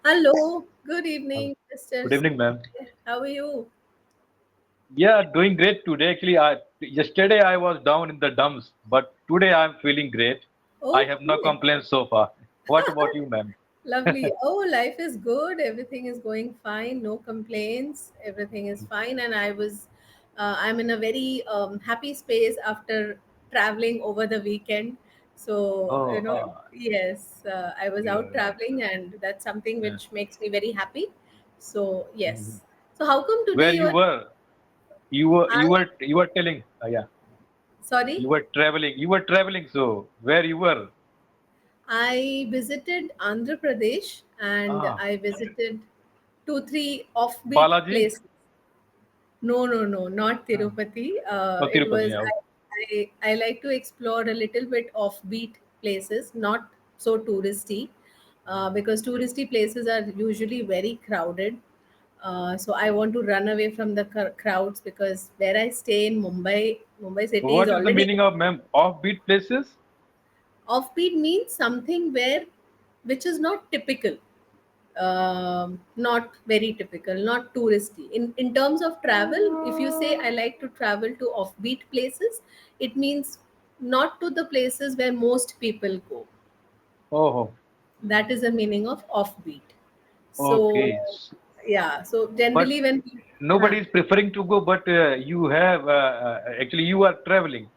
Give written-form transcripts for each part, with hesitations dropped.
Hello, good Hello. evening, Mr. Good evening, ma'am. How are you? Yeah, doing great today. Actually, yesterday I was down in the dumps, but today I'm feeling great. I have no Okay, complaints so far. What about you, ma'am? lovely. Oh, life is good. Everything is going fine. No complaints. Everything is fine. And I'm in a very happy space after traveling over the weekend. So, Oh, yes, I was out yeah, traveling, and that's something yeah. which makes me very happy. So, Mhm. yes. So, how come today Where you you are? were? You I, were you were telling? Yeah, sorry? you were traveling. You were traveling. So where you were? I visited Andhra Pradesh and Ah, I visited two, three offbeat Balaji. places. No, no, no, not Ah. Tirupati. Oh, It Tirupati. was Yeah. I like to explore a little bit offbeat places, not so touristy, because touristy places are usually very crowded. So I want to run away from the crowds because where I stay in Mumbai, Mumbai city is What is the already meaning of ma'am? Offbeat places? offbeat means something where which is not typical, not very typical, not touristy. In terms of travel, if you say I like to travel to offbeat places, it means not to the places where most people go. Oh, That is the meaning of offbeat. So okay. yeah, so But generally when huh, nobody is preferring to go, but you have actually you are traveling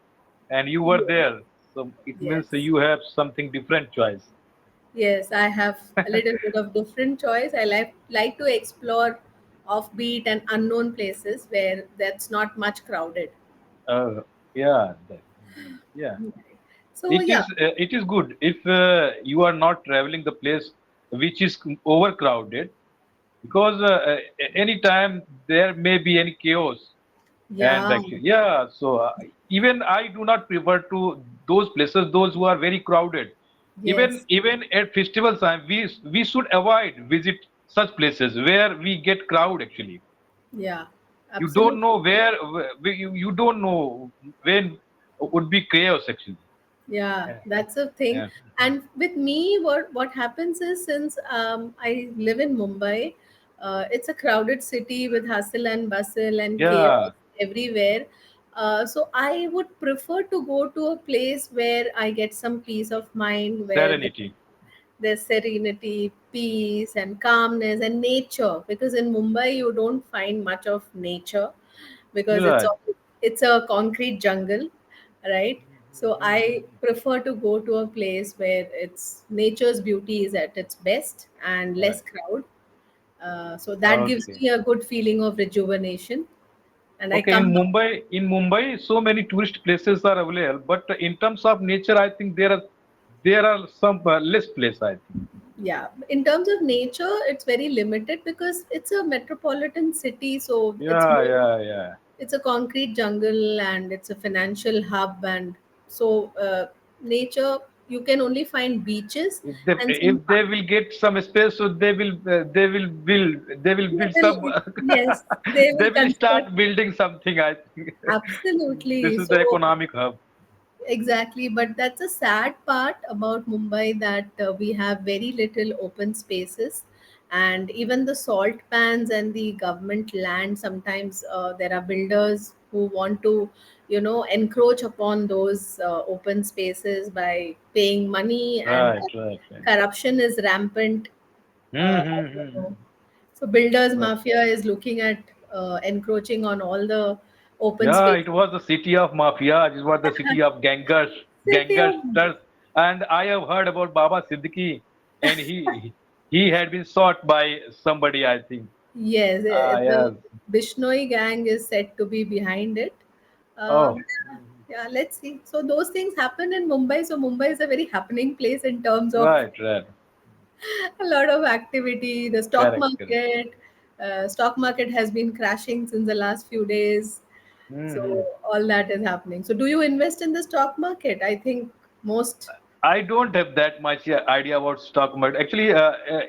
and you were yes, there, so it means yes, you have something different choice. yes, I have a little bit of different choice. I like to explore offbeat and unknown places where that's not much crowded. Yeah, yeah. So yeah, It is good if you are not traveling the place which is overcrowded because anytime there may be any chaos. And yeah, actually, yeah, so even I do not prefer to those places, those who are very crowded. yes, Even at festival time, we should avoid visit such places where we get crowd actually. yeah, You don't absolutely. know you don't know when would be chaos actually. Yeah, Yeah. that's a thing. Yeah. And with me, what happens is since I live in Mumbai, it's a crowded city with hustle and bustle and chaos Yeah. everywhere. So I would prefer to go to a place where I get some peace of mind, where Serenity. there's serenity, peace, and calmness, and nature. Because in Mumbai, you don't find much of nature because Right. it's a concrete jungle, right? So I prefer to go to a place where it's nature's beauty is at its best and Right. less crowd. So that gives Okay. me a good feeling of rejuvenation, and I Okay, come back. In Mumbai, so many tourist places are available, but in terms of nature, I think there are some less place. I think. Yeah, in terms of nature, it's very limited because it's a metropolitan city, so Yeah, yeah, yeah. it's a concrete jungle and it's a financial hub, and so nature, you can only find beaches and some If they will get some space, so they will they build will, some yes, they they will will construct. start building something. I think this Absolutely. is the So economic hub. exactly, but that's a sad part about Mumbai that we have very little open spaces, and even the salt pans and the government land. Sometimes there are builders who want to, encroach upon those open spaces by paying money, and Right, right, right. corruption is rampant. As you Mm-hmm. know. So builders Right. mafia is looking at encroaching on all the open Yeah, space. it was the city of mafia. It was the city of City of gangsters. And I have heard about Baba Siddiqui, and he had been shot by somebody, I think. Yes, the Yes. Bishnoi gang is said to be behind it. Oh, Yeah, let's see. So those things happen in Mumbai. So Mumbai is a very happening place in terms of right, right. a lot of activity. The Correct, correct. stock market has been crashing since the last few days. So Hmm. all that is happening. So do you invest in the stock market? I think most. I don't have that much idea about stock market. Actually,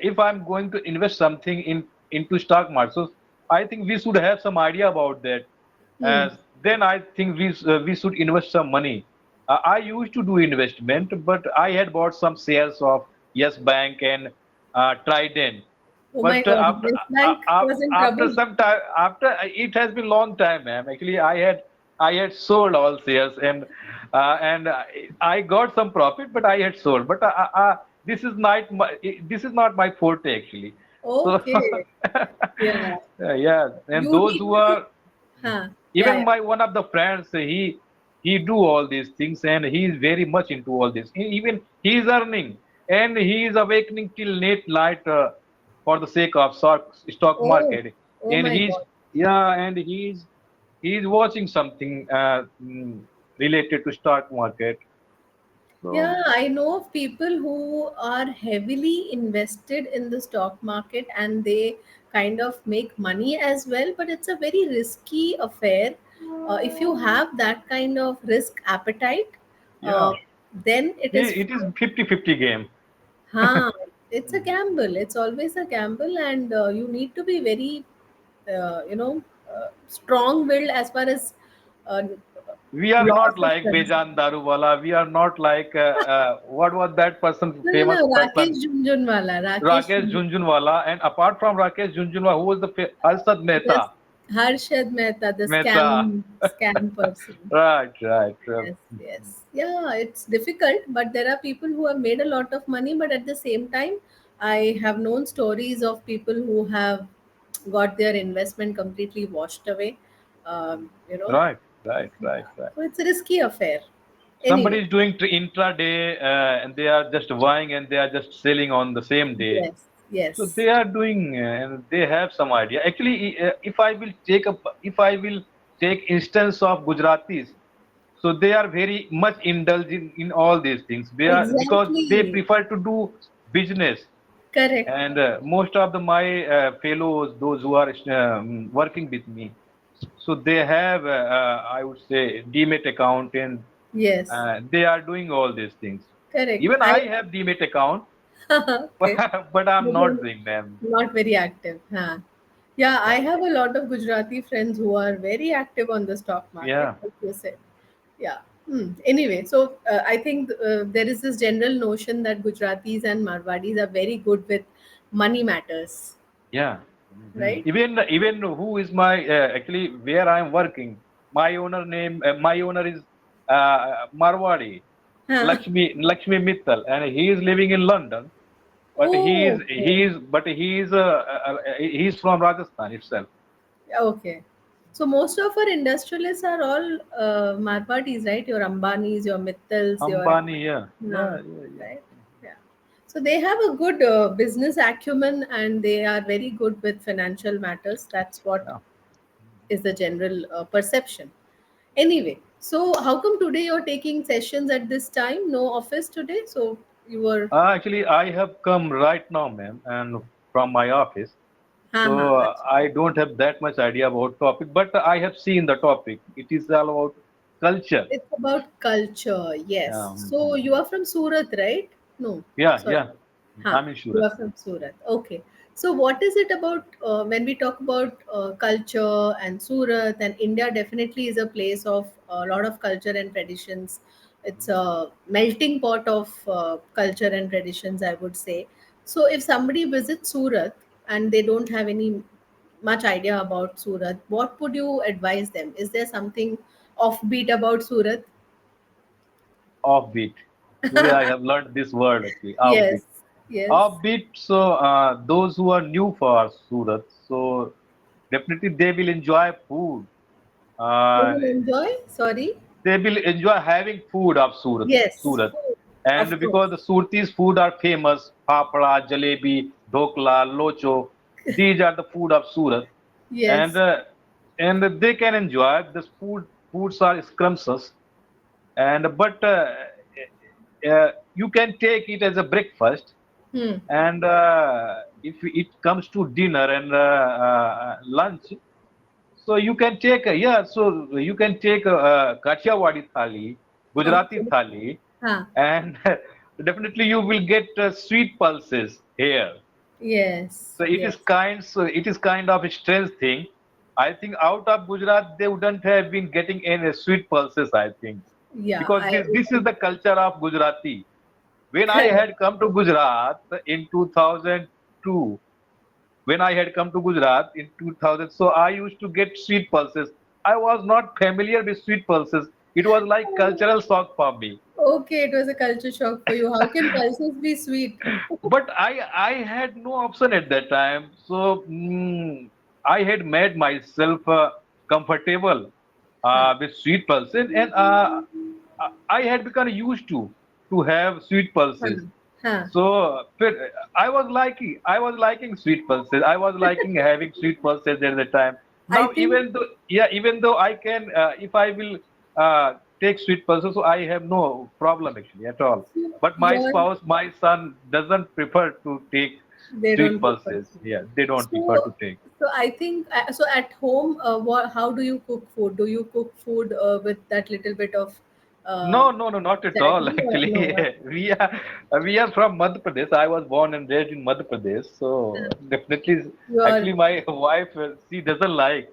if I'm going to invest something into stock market, so I think we should have some idea about that. Hmm. Then I think we should invest some money. I used to do investment, but I had bought some shares of Yes Bank and Trident. Oh my But God, Yes Bank was in after trouble. some time, after it has been long time, ma'am. Actually, I had sold all shares, and I got some profit, but I had sold. But this is not my forte actually. So Okay. Yeah. yeah, and You those need who to, are huh? Yeah, even yeah. my one of the friends, he do all these things and he is very much into all this. Even he is earning and he is awakening till late night for the sake of stock Oh, market. oh And my he's God. yeah, and he's watching something related to stock market. So Yeah, I know of people who are heavily invested in the stock market and they kind of make money as well, but it's a very risky affair. If you have that kind of risk appetite, uh, yeah, then it is it is 50-50 game. huh, it's a gamble. It's always a gamble, and you need to be very, strong-willed as far as uh, We are loss not is like concerned. Bejan Daruwala. We are not like what was that person, No, no, famous no, person, Rakesh Jhunjhunwala, Rakesh Rakesh Jhunjhunwala. Jhunjhunwala. And apart from Rakesh Jhunjhunwala, who was the Harsad Yes, Mehta? Harshad Mehta, the Mehta. scam person. Right, right. Yes, yes. Yeah, it's difficult, but there are people who have made a lot of money, but at the same time, I have known stories of people who have got their investment completely washed away. Um, you know, Right, right, right, right. so it's a risky affair. Somebody Anyway, is doing intraday and they are just buying and they are just selling on the same day. yes, So yes, they are doing and they have some idea. Actually, if I will take instance of Gujaratis, so they are very much indulged in all these things. They are because they exactly. prefer to do business. Correct. And most of my fellows, those who are working with me, so they have, I would say, Demat account, and Yes, they are doing all these things. correct. Even I have Demat account, Okay. but I'm But not you're doing them. not very active, huh? Yeah, I Yeah, have a lot of Gujarati friends who are very active on the stock market, yeah, like you said. Yeah. Anyway, so I think there is this general notion that Gujaratis and Marwadis are very good with money matters, yeah. Mhm. right? Even who is my actually where I'm working, my owner is Marwadi, Huh. Lakshmi Mittal, and he is living in London. But Oh, okay. he's from Rajasthan itself. Yeah, okay. So most of our industrialists are all Marwadis, right? Your Ambanis, your Mittals, your Ambani, yeah, Nah, yeah, yeah, yeah. right? Yeah. So they have a good business acumen and they are very good with financial matters. That's what Yeah. is the general perception. Anyway, so how come today you're taking sessions at this time? No office today? So you were. Actually, I have come right now, ma'am, and from my office. Ha ha. So I don't have that much idea about topic, but I have seen the topic. It is all about culture. It's about culture. Yes. So you Mhm. are from Surat, right? No. Yeah, Sorry. yeah. Huh, I'm in you Surat. are from Surat. Okay. So, what is it about when we talk about culture and Surat and India? Definitely is a place of a lot of culture and traditions. It's a melting pot of culture and traditions, I would say. So, if somebody visits Surat and they don't have any much idea about Surat, what would you advise them? Is there something offbeat about Surat? Offbeat. Today I have learned this word actually, offbeat. Yes, yes. Offbeat. So those who are new for Surat, so definitely they will enjoy food. They Uh, will enjoy. Sorry. they will enjoy having food of Yes, Surat. of And because course. the Surti's food are famous, papra, jalebi, dhokla, locho, these are the food of Surat. And Yes. they can enjoy this food. Foods are scrumptious, and but you can take it as a breakfast. Hmm. And if it comes to dinner and lunch, so you can take so you can take Kathiawadi thali, Gujarati Okay. thali, Huh. and definitely you will get sweet pulses here. Yes. So Yes. it is kind of a strange thing. I think out of Gujarat they wouldn't have been getting any sweet pulses. I think Yeah. because I this is the culture of Gujarati. When I correct. had come to Gujarat in 2000. 2002, when I had come to Gujarat in 2000. So I used to get sweet pulses. I was not familiar with sweet pulses. It was like cultural shock for me. Okay, it was a culture shock for you. How can pulses be sweet? But I had no option at that time. So I had made myself comfortable Huh. with sweet pulses, and I had become used to have sweet Huh. pulses. Huh. So but I was liking sweet pulses. I was liking having sweet pulses at the time. I Now think even though I can, if I will take sweet pulses, so I have no problem actually at all. But my you're spouse, my son doesn't prefer to take they sweet don't prefer pulses. to. Yeah, they don't prefer So, to take. so I think so. At home, how do you cook food? Do you cook food with that little bit of uh, No, no, no, not at all. jaggery or Actually, no? we are from Madhya Pradesh. I was born and raised in Madhya Pradesh, so definitely, You're, actually, my wife, she doesn't like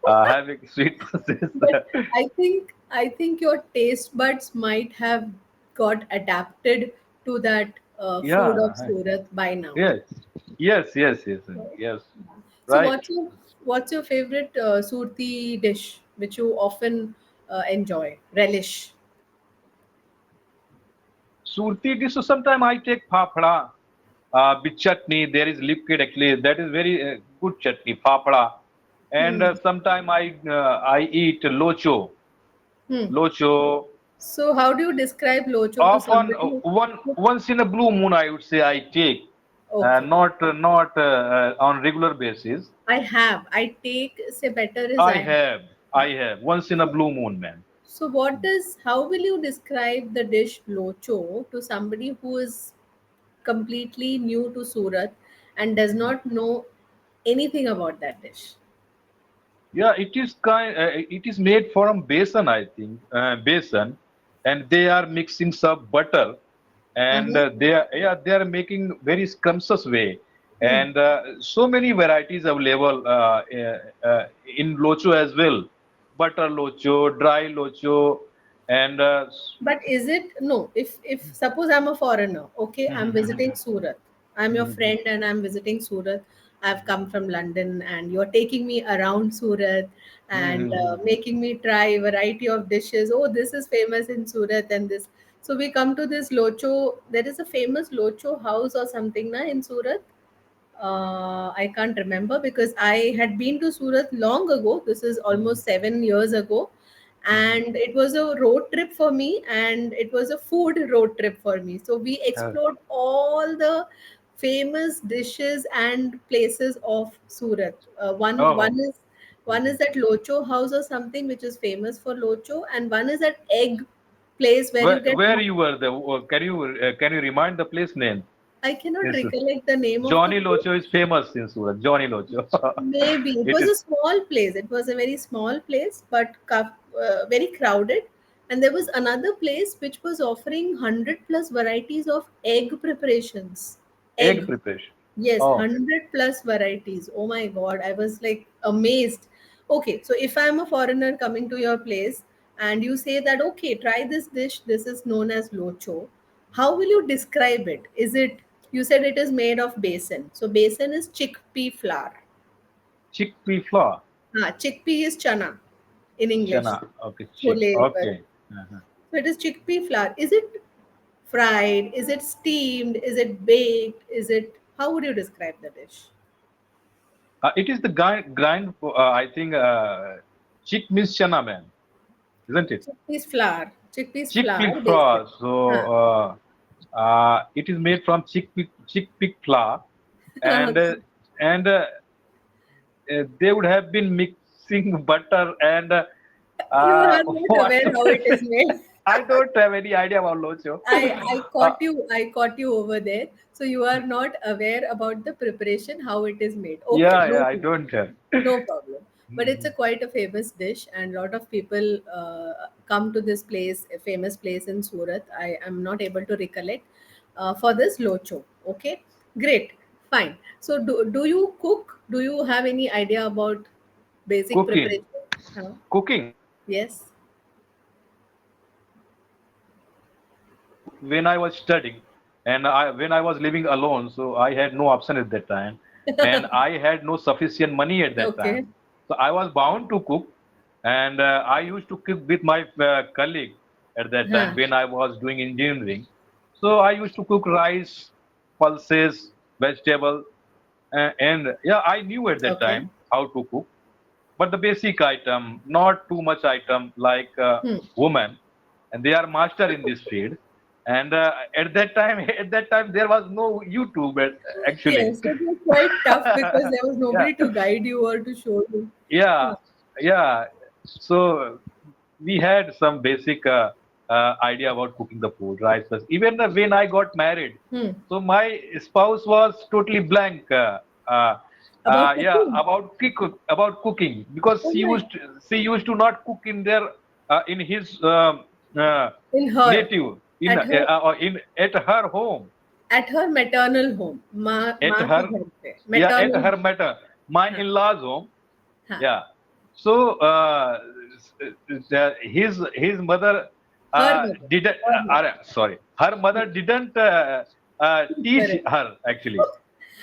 having sweet pulses. but I think your taste buds might have got adapted to that food Yeah, of Surat by now. yes, yes, yes, yes, yes, So right. what's your favorite Surti dish which you often enjoy, relish? Surti dish. So sometimes I take papda with chutney. There is liquid actually. That is very good chutney, papda. And Hmm. sometimes I eat locho, Hmm. locho. So how do you describe locho to Often, somebody who once in a blue moon, I would say I take, okay. not on regular basis. I take say better is I have. I have once in a So, blue moon, man. how will you describe the dish locho to somebody who is completely new to Surat and does not know anything about that dish? Yeah, it is it is made from besan, I think, besan, and they are mixing some butter, and Uh-huh. they are making very scrumptious way, Hmm. and so many varieties available in locho as well, butter locho, dry locho, and But is it no? If suppose I'm a foreigner, okay, I'm visiting Surat. I'm your friend and I'm visiting Surat. I've come from London and you're taking me around Surat and making me try variety of dishes. Oh, this is famous in Surat and this. So we come to this locho. There is a famous locho house or something na in Surat. I can't remember because I had been to Surat long ago. This is almost 7 years ago. And it was a road trip for me, and it was a food road trip for me. So we explored all the famous dishes and places of Surat. One oh, is that Locho House or something which is famous for Locho, and one is that egg place where you get. where you were there? Can you remind the place name? I cannot Yes, recollect the name of the Johnny place. Locho is famous in Surat. Johnny Locho. Maybe it It was is. a small place. It was a very small place, but very crowded. And there was another place which was offering 100 plus varieties of egg preparations. Egg Egg. preparation. Yes, Oh, 100 plus varieties. Oh my God, I was like amazed. Okay, so if I'm a foreigner coming to your place and you say that, okay, try this dish, this is known as locho, how will you describe it? You said it is made of besan. So, besan is chickpea flour. chickpea flour. Chickpea is chana in English. Chana. Okay, chick. Chole. Okay. Uh-huh. So, it is chickpea flour. Is it fried? Is it steamed? Is it baked? How would you describe the dish? It is the grind. I think chick means chana, man, isn't it? Chickpeas flour. Chickpeas Chickpea flour, basic. flour. So Huh. it is made from chickpea flour, and Okay. they would have been mixing butter and You uh, are not what? aware how it is made. I don't have any idea about locho. I Uh, caught you over there. So you are not aware about the preparation, how it is made. Okay, yeah, no yeah, I problem. don't have. No problem. But it's Mhm. a quite a famous dish, and a lot of people come to this place, a famous place in Surat. I am not able to recollect for this locho. Okay, great, fine. So do you cook? Do you have any idea about basic Cooking, preparation? Huh? cooking. Yes. When I was studying, and when I was living alone, so I had no option at that time, and I had no sufficient money at that Okay. time. So I was bound to cook, and I used to cook with my colleague at that time Huh. when I was doing engineering. So I used to cook rice, pulses, vegetable, and yeah, I knew at that Okay. time how to cook, but the basic item, not too much item like Hmm. women, and they are master in this field. And at that time, at that time, there was no YouTube actually. Yes, it was quite tough because there was Yeah, nobody to guide you or to show you. yeah, Huh. yeah. So we had some basic idea about cooking the food, rice. Even when I got married, Hmm. so my spouse was totally blank. About Yeah, cooking. about cooking because Oh my. she used to not cook in their in his uh, In her, native at her, in at her home at her maternal home, at माँ के her घर पे, yeah at maternal. her matter my हाँ, in-laws home. हाँ. Yeah. So his mother Her mother, didn't. her mother. Sorry, her mother didn't teach Correct. her actually,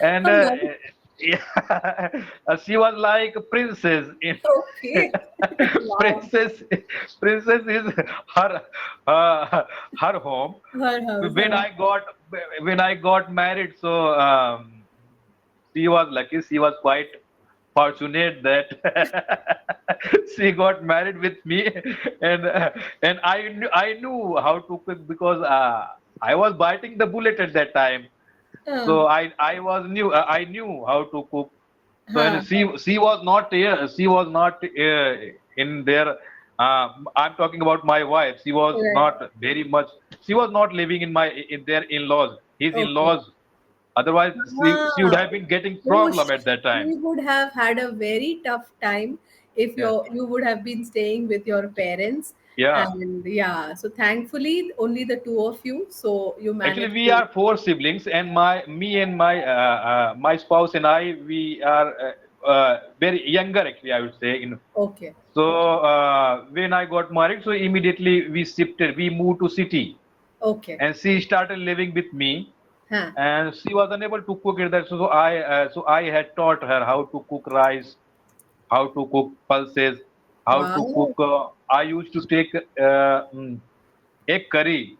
and Oh, nice. yeah, she was like a princess in Okay. Wow. princess. Princess is her uh, her home. Her house. When Huh. I got when I got married, so she was lucky. She was quite fortunate that she got married with me, and I knew how to cook because I was biting the bullet at that time. Huh. So I knew how to cook. So and Huh. she was not here. She was not in there. I'm talking about my wife. She was Right. not very much. She was not living in their in-laws. His Okay. in-laws. Otherwise, she would Ah, have been getting so problem at that time. she would have had a very tough time if Yeah. you would have been staying with your parents. Yeah. And yeah, so thankfully only the two of you, so you Actually, managed we to. are four siblings, and me and my spouse and I, we are very younger. Actually, I would say. Okay. So when I got married, so immediately we shifted. We moved to city, Okay. and she started living with me. Huh. And she was unable to cook it. So I had taught her how to cook rice, how to cook pulses, how to cook. Wow. I used to take egg curry.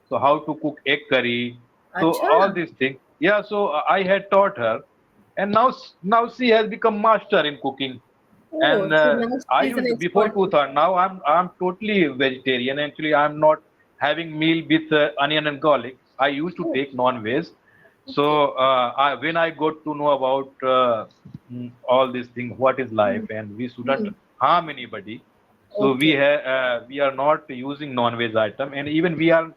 So how to cook egg curry. So Acha. all these things. Yeah. So I had taught her, and now she has become master in cooking. Oh, And so now I she's an used to before expert. 2000. Now I'm totally vegetarian. Actually, I'm not having meal with onion and garlic. I used to Oh, take non-veg. So okay. when I got to know about all these things, what is life, Hmm. and we shouldn't Hmm. harm anybody. So Okay. we are not using non-veg item, and even we are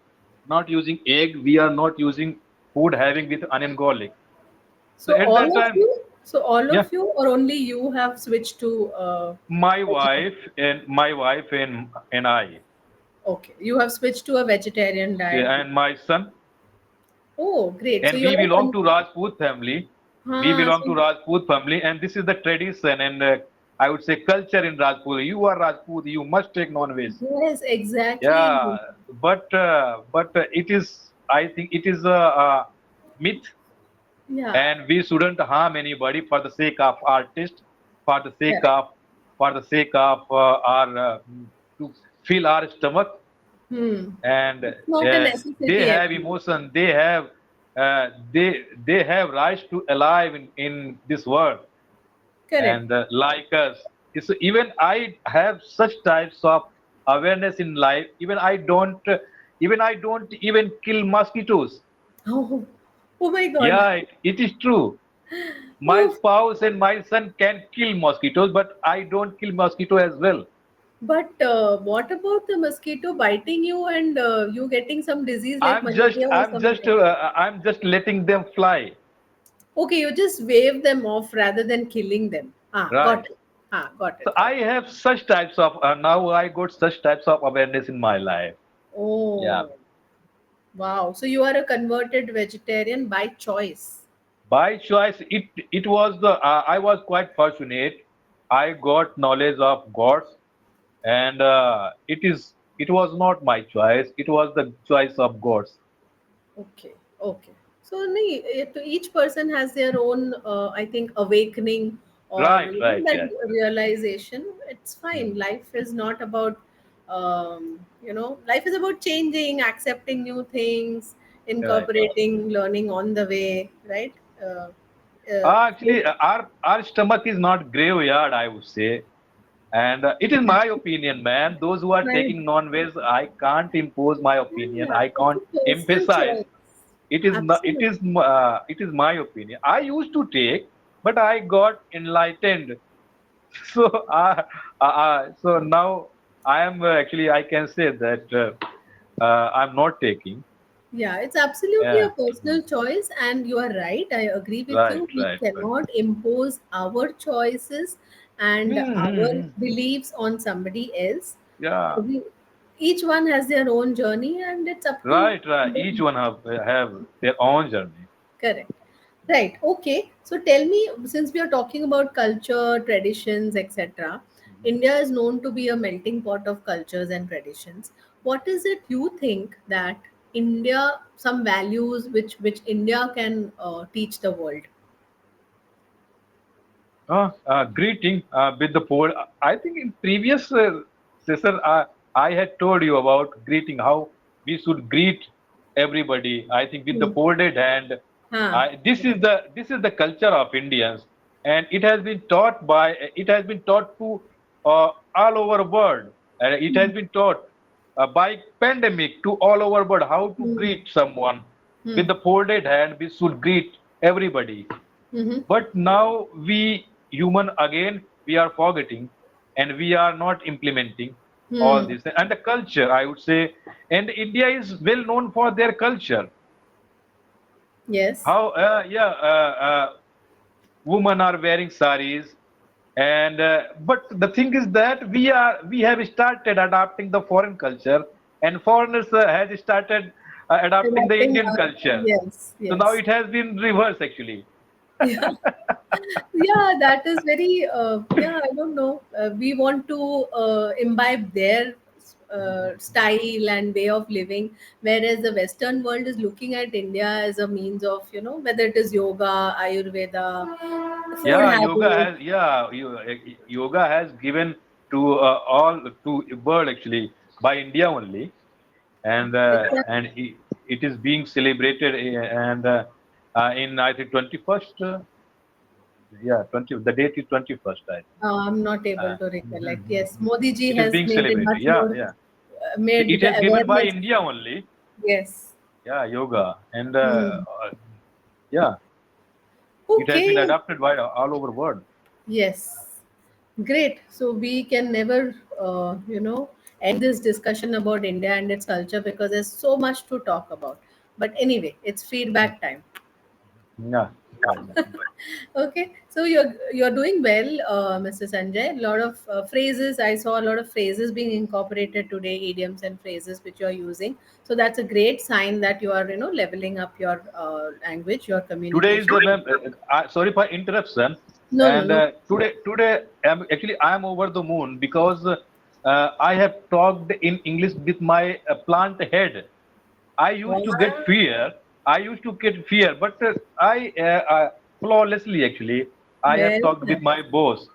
not using egg. We are not using food having with onion garlic. So So at that all of time, you, so all yeah, of you, or only you have switched to my vegetarian? wife and my wife and I Okay, you have switched to a vegetarian diet. and my son, Oh, great. So and you're we a belong to Rajput family. We belong so to Rajput family, and this is the tradition and I would say culture in Rajput. You are Rajput, you must take non-veg. yes, exactly. Yeah, but it is. I think it is a myth, Yeah. and we shouldn't harm anybody for the sake of artist, for the sake Correct. of our to fill our stomach, Hmm. and It's not a they necessity have actually. emotion, they have rights to alive in this world, Correct. and like us, it's even I have such types of awareness in life. Even I don't even kill mosquitoes. Oh, oh my God. Yeah, it is true. My Oh, spouse and my son can kill mosquitoes, but I don't kill mosquito as well. but what about the mosquito biting you and you getting some disease like i'm just malaria or i'm just something? uh, i'm just letting them fly. Okay, you just wave them off rather than killing them. Ah, got Right. it. Ah, got So it. Got I it. have such types of now I got such types of awareness in my life. Yeah. Oh, wow. So you are a converted vegetarian by choice. By choice, it was the I was quite fortunate. I got knowledge of gods, and it was not my choice. It was the choice of gods. Okay. Okay. So to each person has their own, I think, awakening or Right, right, that yes. realization. It's fine. Mhm. Life is not about, life is about changing, accepting new things, Right. incorporating, learning on the way, right? Uh, uh, Actually, our stomach is not graveyard, I would say. And it is my opinion, man. Those who are right. taking non-veg, I can't impose my opinion. Yeah, I it's a can't personal emphasize. choice. It Absolutely. is it is my opinion. I used to take, but I got enlightened. So so now I am actually I can say that I'm not taking. Yeah, it's absolutely a Yeah. personal choice, and you are right. I agree with Right, you. We right, right. cannot impose our choices and our Mm-hmm. beliefs on somebody else. Yeah. We, each one has their own journey, and it's up to Right, right. Each them. one have their own journey. Correct. Right. Okay. So tell me, since we are talking about culture, traditions, etc., India is known to be a melting pot of cultures and traditions. What is it you think that India, some values which India can teach the world? Greeting with the pole. I think in previous session, I had told you about greeting, how we should greet everybody. I think with the Hmm. folded hand. Huh. This is the culture of Indians, and it has been taught to all over world, and it has been taught by pandemic to all over world how to Hmm. greet someone Hmm. with the folded hand. We should greet everybody. Hmm. But now we human again we are forgetting, and we are not implementing all Hmm. this. And the culture, I would say, and India is well known for their culture. Yes. How women are wearing saris, and but the thing is that we have started adopting the foreign culture, and foreigners has started adopting the Adapting. Indian culture. Yes. So now Yes. it has been reversed actually. Yeah. Yeah, that is very yeah, I don't know, we want to imbibe their style and way of living, whereas the Western world is looking at India as a means of, whether it is yoga, ayurveda, food Yeah, habits. yoga has given to all to world actually by India only, and Exactly. it is being celebrated and in I think 21st. Yeah, 20. The date is 21st. I think. I'm not able to recollect. Yes, Mhm. Modi ji It is has being made it celebrated. much Yeah, more, yeah. made It the has given by awareness. India only. Yes. Yeah, yoga, and Hmm. yeah, it has been Okay. adopted by all over world. Yes. Great. So we can never, end this discussion about India and its culture because there's so much to talk about. But anyway, it's feedback time. Yeah, yeah, yeah. Okay. So you're doing well, Mr. Sanjay. A lot of phrases. I saw a lot of phrases being incorporated today, idioms and phrases which you're using. So that's a great sign that you are, leveling up your language, your Today is communication. the sorry for interruption. No, no, And no. today actually I am over the moon because I have talked in English with my plant head. I used to get Wow. fear. I used to get fear, but I flawlessly actually I have Very talked with nice. my boss,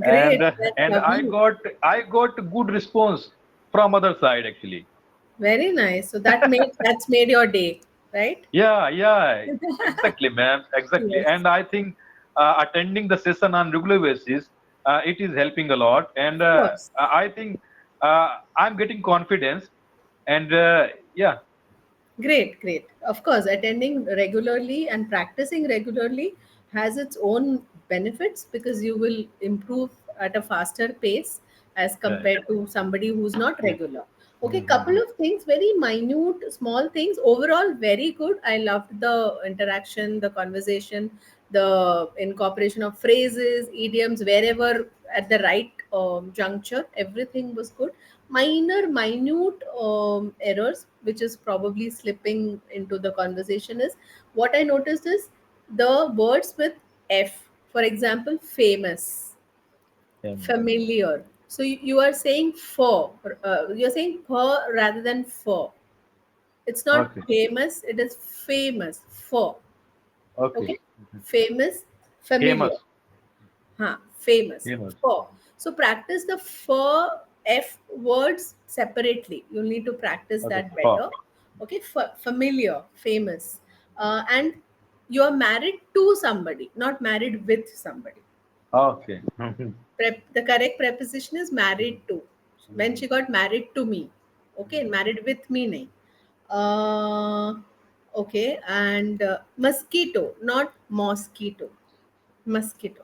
Great. That's and lovely. I got good response from other side actually. Very nice. So that's made your day, right? Yeah, yeah, exactly, ma'am, exactly. Yes. And I think attending the session on regular basis, it is helping a lot. And Of course. I think I'm getting confidence. And yeah, Great, great. Of course, attending regularly and practicing regularly has its own benefits because you will improve at a faster pace as right. compared to somebody who's not regular. Okay, couple Mhm. of things, very minute, small things. Overall, very good. I loved the interaction, the conversation, the incorporation of phrases, idioms, wherever at the right juncture. Everything was good. Minute errors which is probably slipping into the conversation is what I noticed is the words with F, for example, famous, familiar. So you are saying for, you're saying per rather than for. It's not Okay. famous, it is famous for. Okay. Okay, famous, familiar. Famous. Famous Famous. for. So practice the for f words separately. You'll need to practice Okay. that For. better. Okay, familiar, famous, and you are married to somebody, not married with somebody. Okay. The correct preposition is married to. When she got married to me. Okay, married with me, nahi. Okay, and mosquito, not mosquito. Mosquito.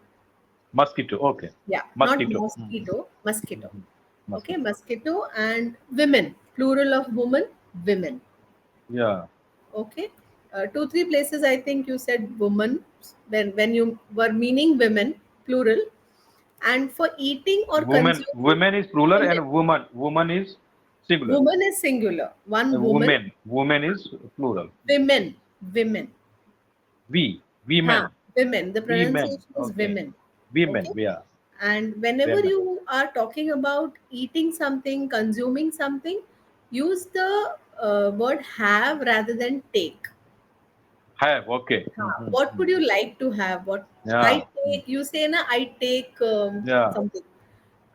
Mosquito. Okay. Yeah, not Mosquito. mosquito, mosquito. Okay, Mosquito. mosquito and women, plural of woman, women. Yeah. Okay, two, three places I think you said woman when you were meaning women, plural, and for eating or Woman. consuming, Women is plural women. and woman. Woman is singular. Woman is singular. One woman, Women. Women is plural. women, women. We. Huh, Women. women. The We men. pronunciation is Okay. women. Women. Okay. Yeah. And whenever Women. you are talking about eating something, consuming something, use the word have rather than take. Have. Okay. What would you like to have? What I Yeah. take, you say, na, I take Yeah. something.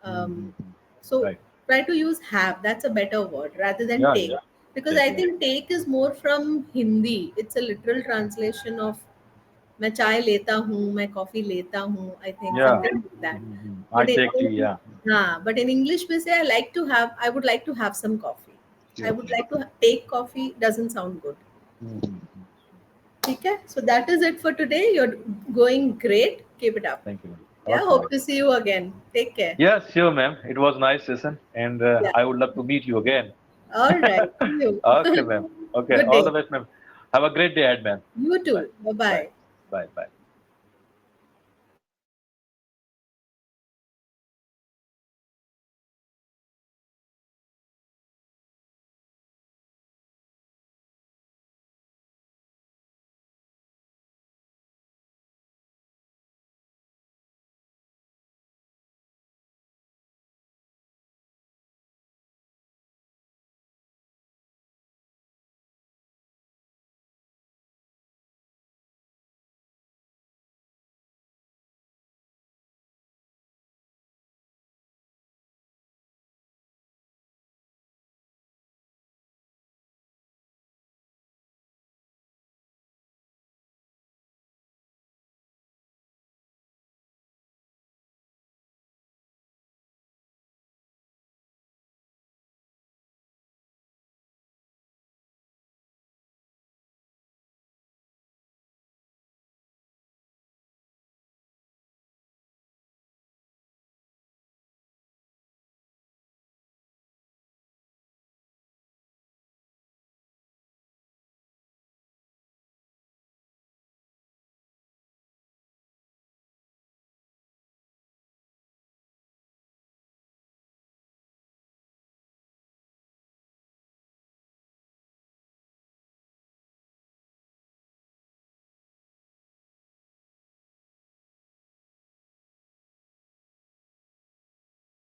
Um, so Right. try to use have. That's a better word rather than Yeah. take. Yeah. Because Take. I Yeah. think take is more from Hindi. It's a literal translation of मैं चाय लेता हूँ मैं coffee लेता हूँ I think Yeah. Something like that I take tea. Yeah. But in English में से I would like to have some coffee I would like to take coffee doesn't sound good Mhm. ठीक है so that is it for today you are going great keep it up Thank you. या Okay, hope ma'am. To see you again take care Yes, sure, ma'am. It was nice session, and या I would love to meet you again. Alright see you Okay, ma'am. Okay, good all day the best, ma'am. Have a great day ahead, ma'am. You too Bye. Bye Bye. Bye Bye. Bye.